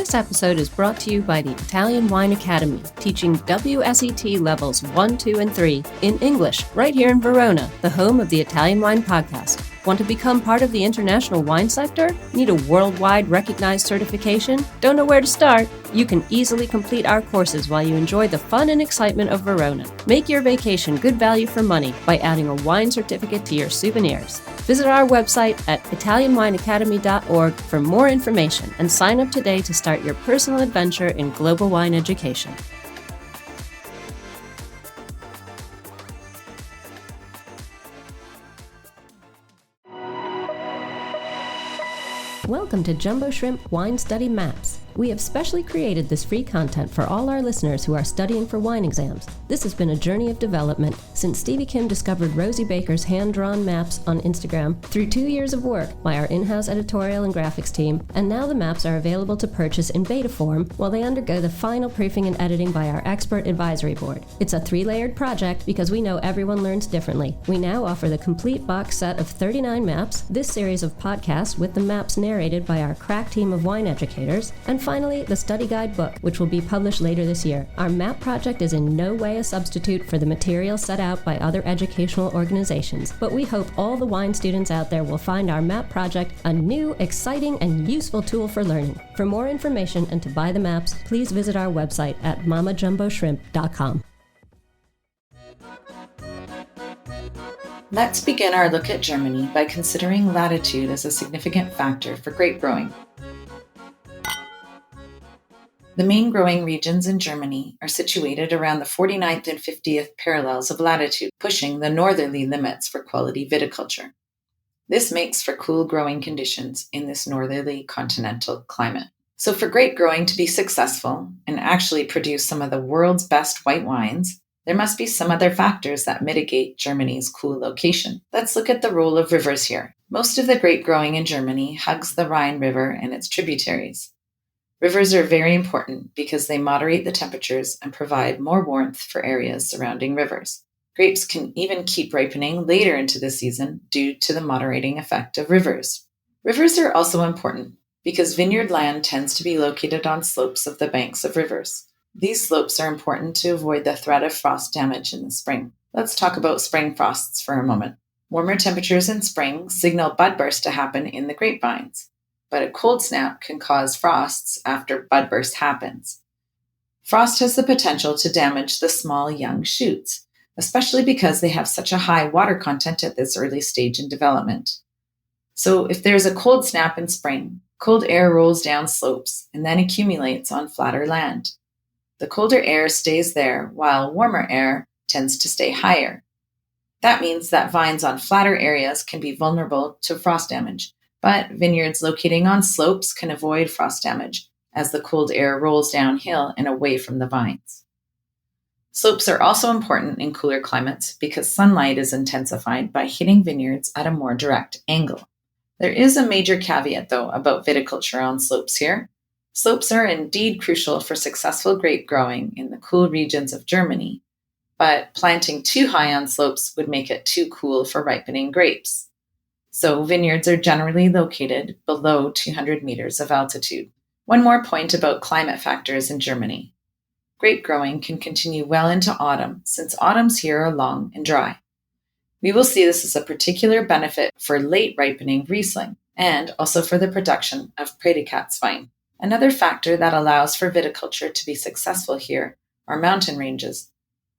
This episode is brought to you by the Italian Wine Academy, teaching WSET levels 1, 2, and 3 in English, right here in Verona, the home of the Italian Wine Podcast. Want to become part of the international wine sector? Need a worldwide recognized certification? Don't know where to start? You can easily complete our courses while you enjoy the fun and excitement of Verona. Make your vacation good value for money by adding a wine certificate to your souvenirs. Visit our website at italianwineacademy.org for more information and sign up today to start your personal adventure in global wine education. Welcome to Jumbo Shrimp Wine Study Maps. We have specially created this free content for all our listeners who are studying for wine exams. This has been a journey of development since Stevie Kim discovered Rosie Baker's hand-drawn maps on Instagram through 2 years of work by our in-house editorial and graphics team, and now the maps are available to purchase in beta form while they undergo the final proofing and editing by our expert advisory board. It's a 3-layered project because we know everyone learns differently. We now offer the complete box set of 39 maps, this series of podcasts with the maps narrated by our crack team of wine educators, and finally, the study guide book, which will be published later this year. Our map project is in no way a substitute for the material set out by other educational organizations, but we hope all the wine students out there will find our map project a new, exciting, and useful tool for learning. For more information and to buy the maps, please visit our website at mamajumboshrimp.com. Let's begin our look at Germany by considering latitude as a significant factor for grape growing. The main growing regions in Germany are situated around the 49th and 50th parallels of latitude, pushing the northerly limits for quality viticulture. This makes for cool growing conditions in this northerly continental climate. So for grape growing to be successful and actually produce some of the world's best white wines, there must be some other factors that mitigate Germany's cool location. Let's look at the role of rivers here. Most of the grape growing in Germany hugs the Rhine River and its tributaries. Rivers are very important because they moderate the temperatures and provide more warmth for areas surrounding rivers. Grapes can even keep ripening later into the season due to the moderating effect of rivers. Rivers are also important because vineyard land tends to be located on slopes of the banks of rivers. These slopes are important to avoid the threat of frost damage in the spring. Let's talk about spring frosts for a moment. Warmer temperatures in spring signal budburst to happen in the grapevines, but a cold snap can cause frosts after budburst happens. Frost has the potential to damage the small young shoots, especially because they have such a high water content at this early stage in development. So if there's a cold snap in spring, cold air rolls down slopes and then accumulates on flatter land. The colder air stays there while warmer air tends to stay higher. That means that vines on flatter areas can be vulnerable to frost damage, but vineyards locating on slopes can avoid frost damage as the cold air rolls downhill and away from the vines. Slopes are also important in cooler climates because sunlight is intensified by hitting vineyards at a more direct angle. There is a major caveat, though, about viticulture on slopes here. Slopes are indeed crucial for successful grape growing in the cool regions of Germany, but planting too high on slopes would make it too cool for ripening grapes. So vineyards are generally located below 200 meters of altitude. One more point about climate factors in Germany. Grape growing can continue well into autumn since autumns here are long and dry. We will see this as a particular benefit for late ripening Riesling and also for the production of Prädikatswein. Another factor that allows for viticulture to be successful here are mountain ranges,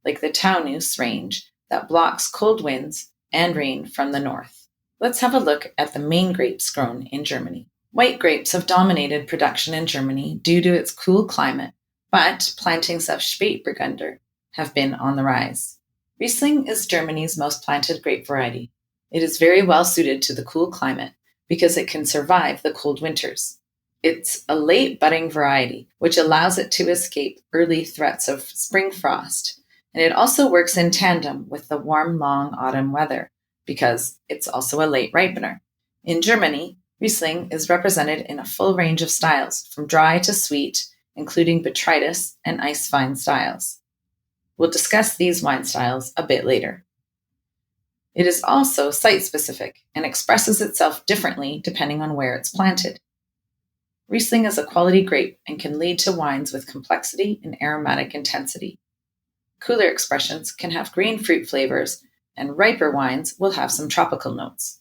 like the Taunus range that blocks cold winds and rain from the north. Let's have a look at the main grapes grown in Germany. White grapes have dominated production in Germany due to its cool climate, but plantings of Spätburgunder have been on the rise. Riesling is Germany's most planted grape variety. It is very well suited to the cool climate because it can survive the cold winters. It's a late budding variety, which allows it to escape early threats of spring frost, and it also works in tandem with the warm, long autumn weather, because it's also a late ripener. In Germany, Riesling is represented in a full range of styles, from dry to sweet, including botrytis and ice vine styles. We'll discuss these wine styles a bit later. It is also site-specific and expresses itself differently depending on where it's planted. Riesling is a quality grape and can lead to wines with complexity and aromatic intensity. Cooler expressions can have green fruit flavors, and riper wines will have some tropical notes.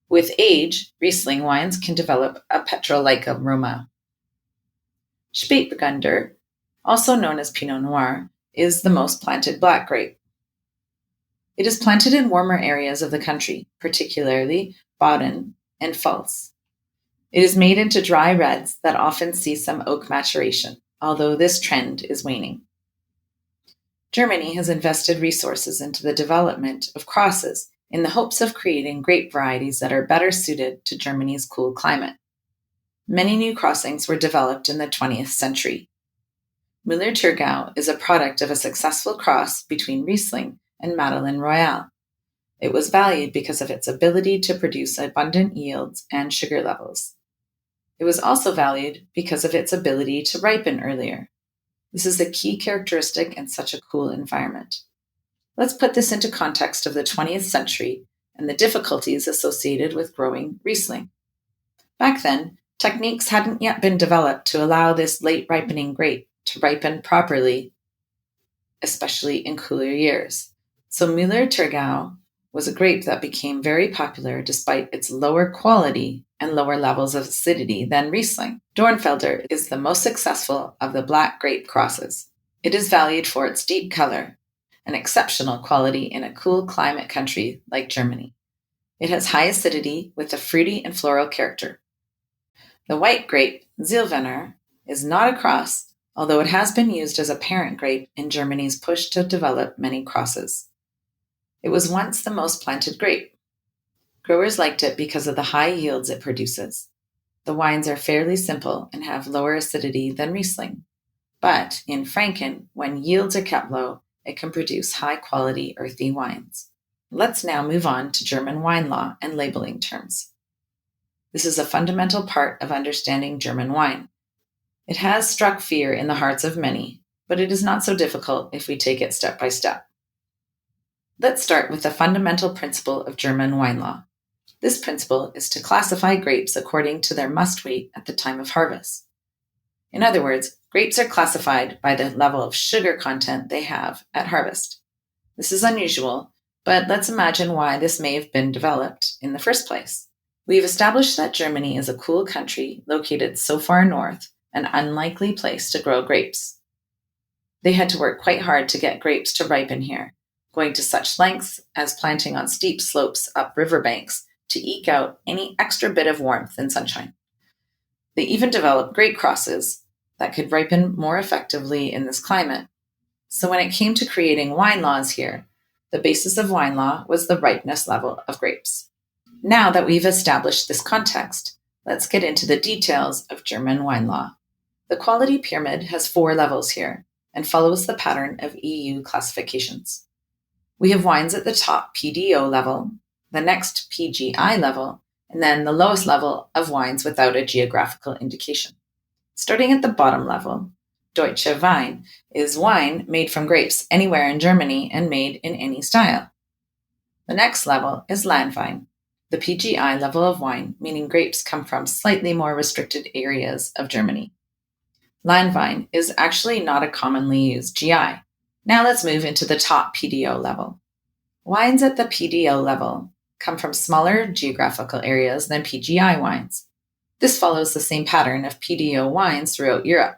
With age, Riesling wines can develop a petrol-like aroma. Spätburgunder, also known as Pinot Noir, is the most planted black grape. It is planted in warmer areas of the country, particularly Baden and Pfalz. It is made into dry reds that often see some oak maturation, although this trend is waning. Germany has invested resources into the development of crosses in the hopes of creating grape varieties that are better suited to Germany's cool climate. Many new crossings were developed in the 20th century. Müller-Thurgau is a product of a successful cross between Riesling and Madeleine Royale. It was valued because of its ability to produce abundant yields and sugar levels. It was also valued because of its ability to ripen earlier. This is a key characteristic in such a cool environment. Let's put this into context of the 20th century and the difficulties associated with growing Riesling. Back then, techniques hadn't yet been developed to allow this late ripening grape to ripen properly, especially in cooler years. So Müller-Thurgau was a grape that became very popular despite its lower quality and lower levels of acidity than Riesling. Dornfelder is the most successful of the black grape crosses. It is valued for its deep color and exceptional quality in a cool climate country like Germany. It has high acidity with a fruity and floral character. The white grape, Zielvener, is not a cross, although it has been used as a parent grape in Germany's push to develop many crosses. It was once the most planted grape. Growers liked it because of the high yields it produces. The wines are fairly simple and have lower acidity than Riesling. But in Franken, when yields are kept low, it can produce high-quality earthy wines. Let's now move on to German wine law and labeling terms. This is a fundamental part of understanding German wine. It has struck fear in the hearts of many, but it is not so difficult if we take it step by step. Let's start with the fundamental principle of German wine law. This principle is to classify grapes according to their must weight at the time of harvest. In other words, grapes are classified by the level of sugar content they have at harvest. This is unusual, but let's imagine why this may have been developed in the first place. We've established that Germany is a cool country located so far north, an unlikely place to grow grapes. They had to work quite hard to get grapes to ripen here, going to such lengths as planting on steep slopes up riverbanks to eke out any extra bit of warmth and sunshine. They even developed grape crosses that could ripen more effectively in this climate. So when it came to creating wine laws here, the basis of wine law was the ripeness level of grapes. Now that we've established this context, let's get into the details of German wine law. The quality pyramid has 4 levels here and follows the pattern of EU classifications. We have wines at the top PDO level, the next PGI level, and then the lowest level of wines without a geographical indication. Starting at the bottom level, Deutsche Wein is wine made from grapes anywhere in Germany and made in any style. The next level is Landwein, the PGI level of wine, meaning grapes come from slightly more restricted areas of Germany. Landwein is actually not a commonly used GI. Now let's move into the top PDO level. Wines at the PDO level come from smaller geographical areas than PGI wines. This follows the same pattern of PDO wines throughout Europe.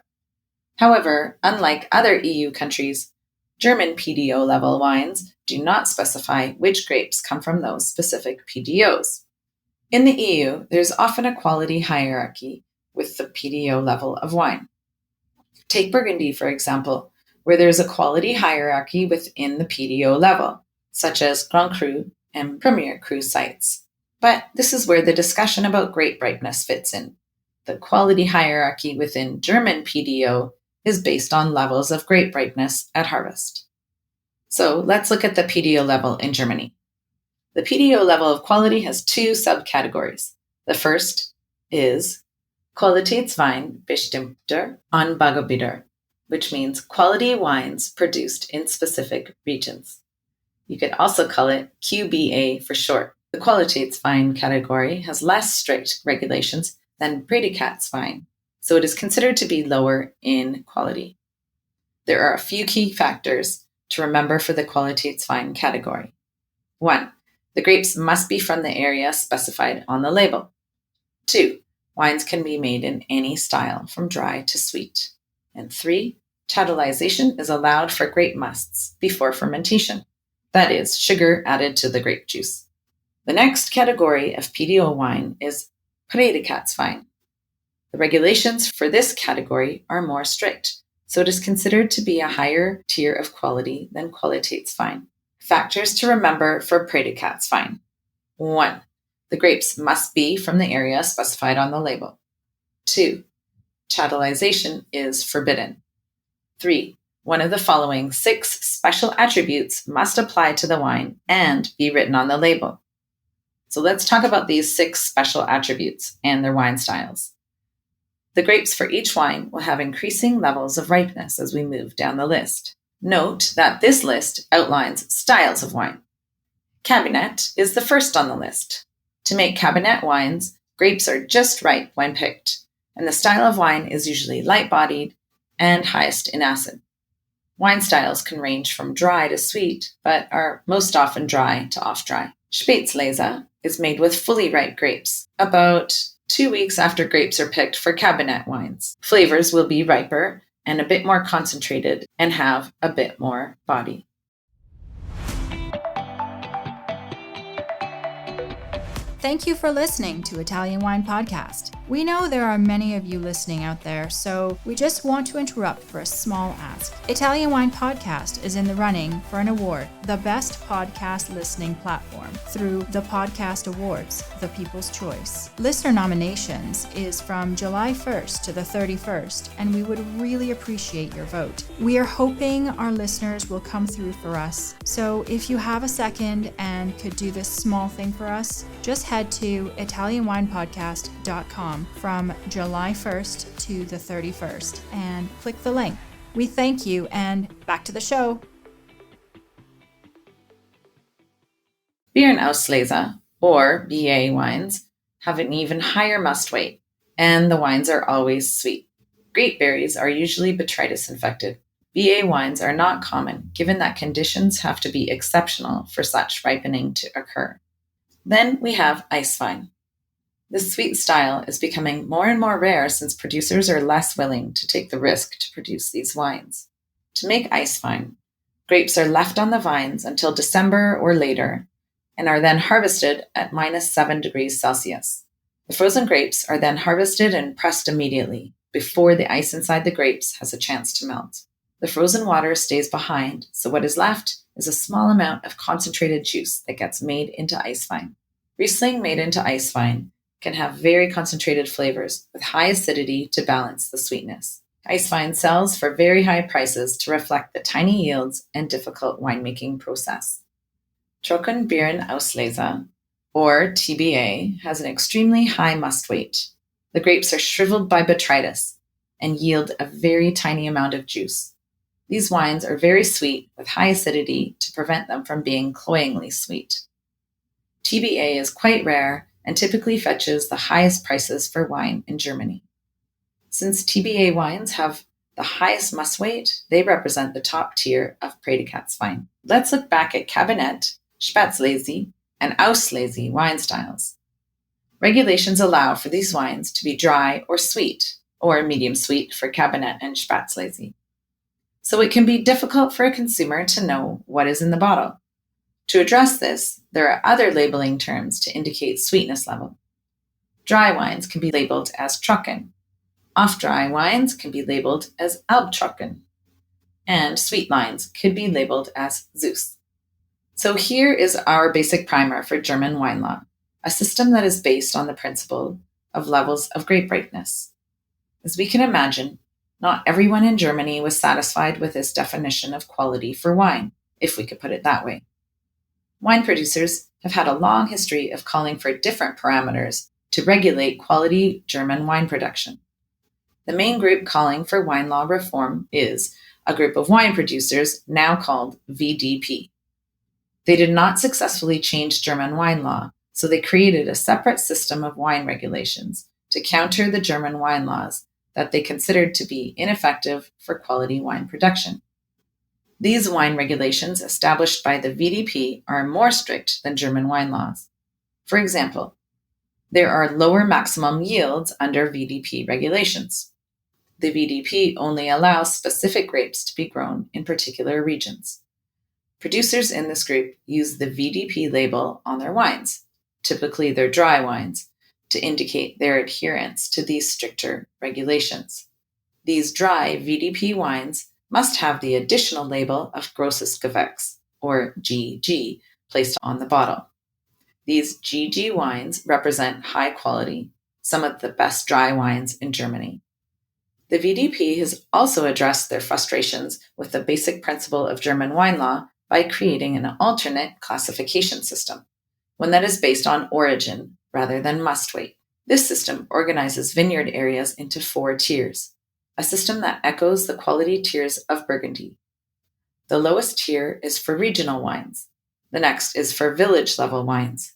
However, unlike other EU countries, German PDO level wines do not specify which grapes come from those specific PDOs. In the EU, there's often a quality hierarchy with the PDO level of wine. Take Burgundy, for example, where there's a quality hierarchy within the PDO level, such as Grand Cru and Premier Cru sites. But this is where the discussion about grape ripeness fits in. The quality hierarchy within German PDO is based on levels of grape ripeness at harvest. So let's look at the PDO level in Germany. The PDO level of quality has 2 subcategories. The first is Qualitätswein bestimmter Anbaugebiete, which means quality wines produced in specific regions. You could also call it QBA for short. The Qualitätswein category has less strict regulations than Prädikatswein, so it is considered to be lower in quality. There are a few key factors to remember for the Qualitätswein category. 1. The grapes must be from the area specified on the label. 2. Wines can be made in any style, from dry to sweet. And 3. Chattelization is allowed for grape musts before fermentation, that is, sugar added to the grape juice. The next category of PDO wine is Prädikatswein. The regulations for this category are more strict, so it is considered to be a higher tier of quality than Qualitätswein. Factors to remember for Prädikatswein. 1. The grapes must be from the area specified on the label. 2. Chattelization is forbidden. 3. One of the following 6 special attributes must apply to the wine and be written on the label. So let's talk about these 6 special attributes and their wine styles. The grapes for each wine will have increasing levels of ripeness as we move down the list. Note that this list outlines styles of wine. Cabernet is the first on the list. To make Cabernet wines, grapes are just right when picked, and the style of wine is usually light-bodied and highest in acid. Wine styles can range from dry to sweet, but are most often dry to off-dry. Spätlese is made with fully ripe grapes, about 2 weeks after grapes are picked for Cabernet wines. Flavors will be riper and a bit more concentrated and have a bit more body. Thank you for listening to Italian Wine Podcast. We know there are many of you listening out there, so we just want to interrupt for a small ask. Italian Wine Podcast is in the running for an award, the Best Podcast Listening Platform, through the Podcast Awards, the People's Choice. Listener nominations is from July 1st to the 31st, and we would really appreciate your vote. We are hoping our listeners will come through for us, so if you have a second and could do this small thing for us, just head to ItalianWinePodcast.com from July 1st to the 31st and click the link. We thank you, and back to the show. Beerenauslese, or BA wines, have an even higher must weight, and the wines are always sweet. Grape berries are usually botrytis infected. BA wines are not common, given that conditions have to be exceptional for such ripening to occur. Then we have Eiswein. This sweet style is becoming more and more rare since producers are less willing to take the risk to produce these wines. To make Eiswein, grapes are left on the vines until December or later and are then harvested at -7 degrees Celsius. The frozen grapes are then harvested and pressed immediately before the ice inside the grapes has a chance to melt. The frozen water stays behind, so what is left is a small amount of concentrated juice that gets made into Eiswein. Riesling made into Eiswein can have very concentrated flavors with high acidity to balance the sweetness. Eiswein sells for very high prices to reflect the tiny yields and difficult winemaking process. Trockenbeerenauslese, or TBA, has an extremely high must weight. The grapes are shriveled by botrytis and yield a very tiny amount of juice. These wines are very sweet with high acidity to prevent them from being cloyingly sweet. TBA is quite rare and typically fetches the highest prices for wine in Germany. Since TBA wines have the highest must weight, they represent the top tier of Prädikatswein. Let's look back at Cabernet, Spätlese, and Auslese wine styles. Regulations allow for these wines to be dry or sweet, or medium sweet for Cabernet and Spätlese. So it can be difficult for a consumer to know what is in the bottle. To address this, there are other labeling terms to indicate sweetness level. Dry wines can be labeled as Trocken. Off-dry wines can be labeled as Albtrocken. And sweet wines could be labeled as Süß. So here is our basic primer for German wine law, a system that is based on the principle of levels of grape ripeness. As we can imagine, not everyone in Germany was satisfied with this definition of quality for wine, if we could put it that way. Wine producers have had a long history of calling for different parameters to regulate quality German wine production. The main group calling for wine law reform is a group of wine producers now called VDP. They did not successfully change German wine law, so they created a separate system of wine regulations to counter the German wine laws that they considered to be ineffective for quality wine production. These wine regulations established by the VDP are more strict than German wine laws. For example, there are lower maximum yields under VDP regulations. The VDP only allows specific grapes to be grown in particular regions. Producers in this group use the VDP label on their wines, typically their dry wines, to indicate their adherence to these stricter regulations. These dry VDP wines must have the additional label of Grosses Gewächs, or GG, placed on the bottle. These GG wines represent high quality, some of the best dry wines in Germany. The VDP has also addressed their frustrations with the basic principle of German wine law by creating an alternate classification system, one that is based on origin rather than must-wait. This system organizes vineyard areas into 4 tiers, a system that echoes the quality tiers of Burgundy. The lowest tier is for regional wines. The next is for village-level wines.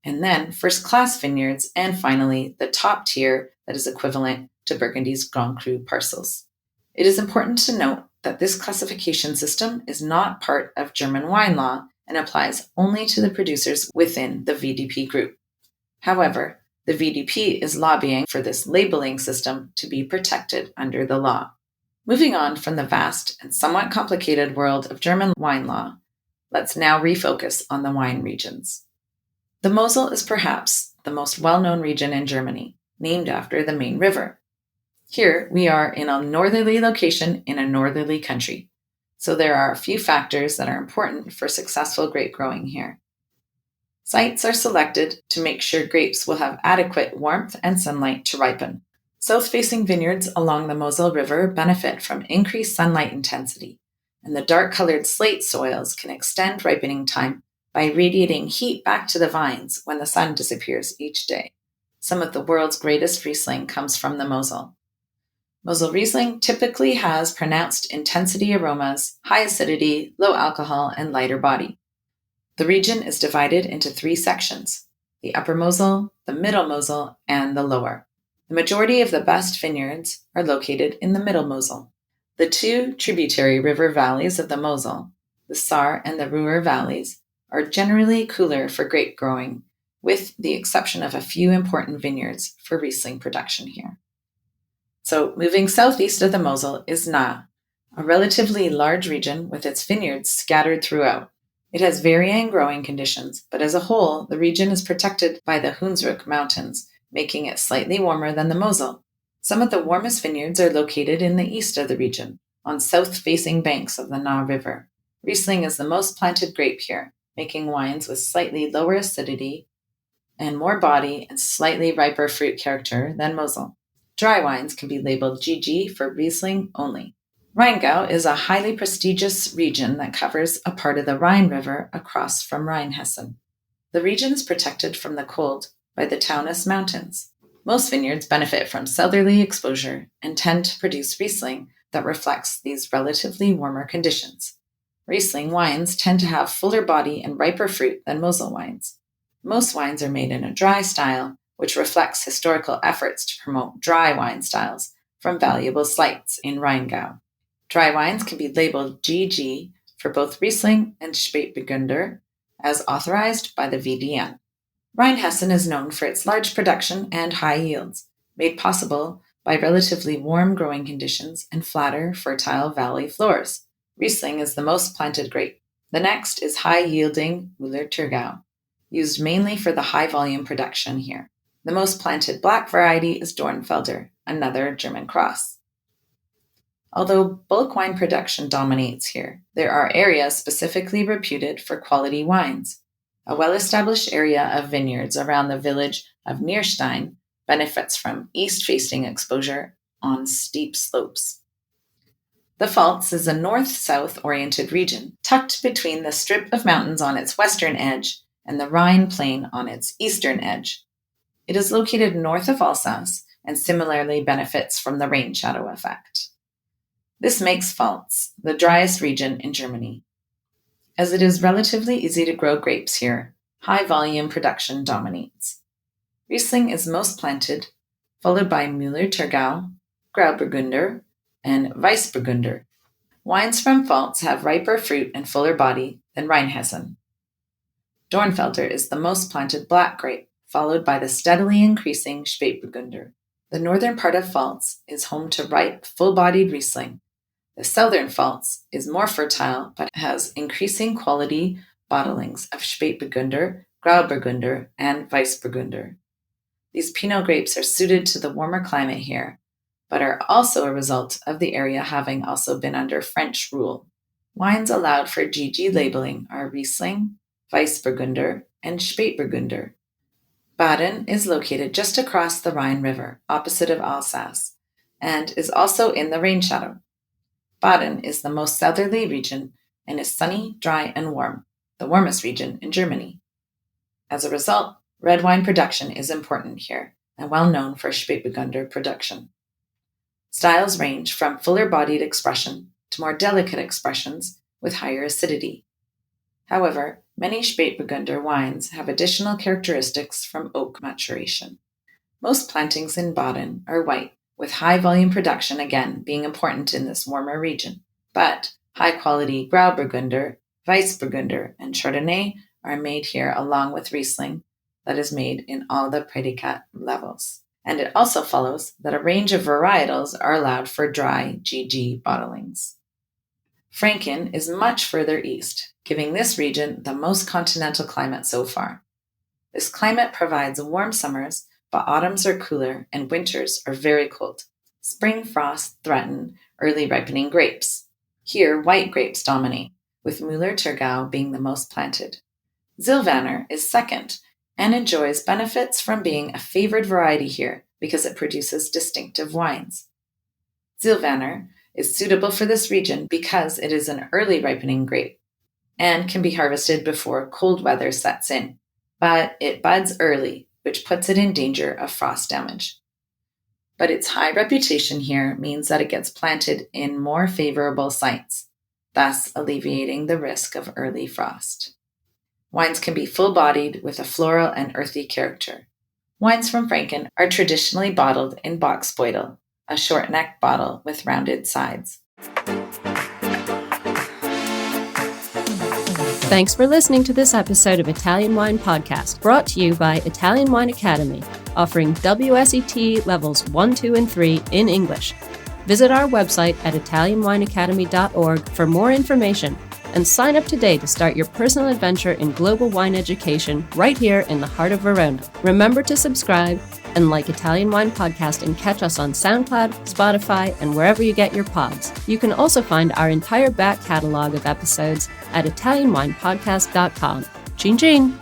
And then first-class vineyards, and finally, the top tier that is equivalent to Burgundy's Grand Cru parcels. It is important to note that this classification system is not part of German wine law and applies only to the producers within the VDP group. However, the VDP is lobbying for this labeling system to be protected under the law. Moving on from the vast and somewhat complicated world of German wine law, let's now refocus on the wine regions. The Mosel is perhaps the most well-known region in Germany, named after the main river. Here, we are in a northerly location in a northerly country, so there are a few factors that are important for successful grape growing here. Sites are selected to make sure grapes will have adequate warmth and sunlight to ripen. South-facing vineyards along the Mosel River benefit from increased sunlight intensity, and the dark-colored slate soils can extend ripening time by radiating heat back to the vines when the sun disappears each day. Some of the world's greatest Riesling comes from the Mosel. Mosel Riesling typically has pronounced intensity aromas, high acidity, low alcohol, and lighter body. The region is divided into 3 sections: the Upper Mosel, the Middle Mosel, and the Lower. The majority of the best vineyards are located in the Middle Mosel. The 2 tributary river valleys of the Mosel, the Saar and the Ruhr valleys, are generally cooler for grape growing, with the exception of a few important vineyards for Riesling production here. So moving southeast of the Mosel is Nahe, a relatively large region with its vineyards scattered throughout. It has varying growing conditions, but as a whole, the region is protected by the Hunsrück Mountains, making it slightly warmer than the Mosel. Some of the warmest vineyards are located in the east of the region, on south-facing banks of the Nahe River. Riesling is the most planted grape here, making wines with slightly lower acidity and more body and slightly riper fruit character than Mosel. Dry wines can be labeled GG for Riesling only. Rheingau is a highly prestigious region that covers a part of the Rhine River across from Rheinhessen. The region is protected from the cold by the Taunus Mountains. Most vineyards benefit from southerly exposure and tend to produce Riesling that reflects these relatively warmer conditions. Riesling wines tend to have fuller body and riper fruit than Mosel wines. Most wines are made in a dry style, which reflects historical efforts to promote dry wine styles from valuable sites in Rheingau. Dry wines can be labeled GG for both Riesling and Spätburgunder, as authorized by the VDN. Rheinhessen is known for its large production and high yields, made possible by relatively warm growing conditions and flatter, fertile valley floors. Riesling is the most planted grape. The next is high-yielding Müller-Thurgau, used mainly for the high-volume production here. The most planted black variety is Dornfelder, another German cross. Although bulk wine production dominates here, there are areas specifically reputed for quality wines. A well-established area of vineyards around the village of Nierstein benefits from east-facing exposure on steep slopes. The Pfalz is a north-south oriented region, tucked between the strip of mountains on its western edge and the Rhine plain on its eastern edge. It is located north of Alsace and similarly benefits from the rain shadow effect. This makes Pfalz the driest region in Germany. As it is relatively easy to grow grapes here, high volume production dominates. Riesling is most planted followed by Müller-Thurgau, Grauburgunder, and Weissburgunder. Wines from Pfalz have riper fruit and fuller body than Rheinhessen. Dornfelder is the most planted black grape, followed by the steadily increasing Spätburgunder. The northern part of Pfalz is home to ripe, full-bodied Riesling. The southern Pfalz is more fertile but has increasing quality bottlings of Spätburgunder, Grauburgunder, and Weissburgunder. These Pinot grapes are suited to the warmer climate here, but are also a result of the area having also been under French rule. Wines allowed for GG labeling are Riesling, Weissburgunder, and Spätburgunder. Baden is located just across the Rhine River, opposite of Alsace, and is also in the rain shadow. Baden is the most southerly region and is sunny, dry, and warm, the warmest region in Germany. As a result, red wine production is important here and well known for Spätburgunder production. Styles range from fuller-bodied expression to more delicate expressions with higher acidity. However, many Spätburgunder wines have additional characteristics from oak maturation. Most plantings in Baden are white, with high-volume production again being important in this warmer region. But high-quality Grauburgunder, Weissburgunder, and Chardonnay are made here along with Riesling that is made in all the predicate levels. And it also follows that a range of varietals are allowed for dry GG bottlings. Franken is much further east, giving this region the most continental climate so far. This climate provides warm summers, but autumns are cooler and winters are very cold. Spring frosts threaten early ripening grapes. Here, white grapes dominate, with Müller-Thurgau being the most planted. Silvaner is second and enjoys benefits from being a favored variety here because it produces distinctive wines. Silvaner is suitable for this region because it is an early ripening grape and can be harvested before cold weather sets in, but it buds early, which puts it in danger of frost damage. But its high reputation here means that it gets planted in more favorable sites, thus alleviating the risk of early frost. Wines can be full-bodied with a floral and earthy character. Wines from Franken are traditionally bottled in Boxbeutel, a short-necked bottle with rounded sides. Thanks for listening to this episode of Italian Wine Podcast, brought to you by Italian Wine Academy, offering WSET levels 1, 2, and 3 in English. Visit our website at italianwineacademy.org for more information and sign up today to start your personal adventure in global wine education right here in the heart of Verona. Remember to subscribe and like Italian Wine Podcast and catch us on SoundCloud, Spotify, and wherever you get your pods. You can also find our entire back catalog of episodes at italianwinepodcast.com. Chin chin!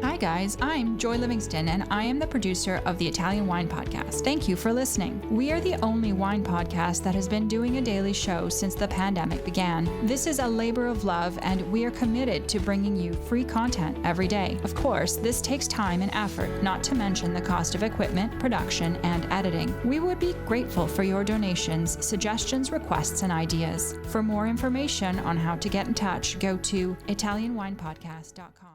Hi guys, I'm Joy Livingston and I am the producer of the Italian Wine Podcast. Thank you for listening. We are the only wine podcast that has been doing a daily show since the pandemic began. This is a labor of love and we are committed to bringing you free content every day. Of course, this takes time and effort, not to mention the cost of equipment, production, and editing. We would be grateful for your donations, suggestions, requests, and ideas. For more information on how to get in touch, go to italianwinepodcast.com.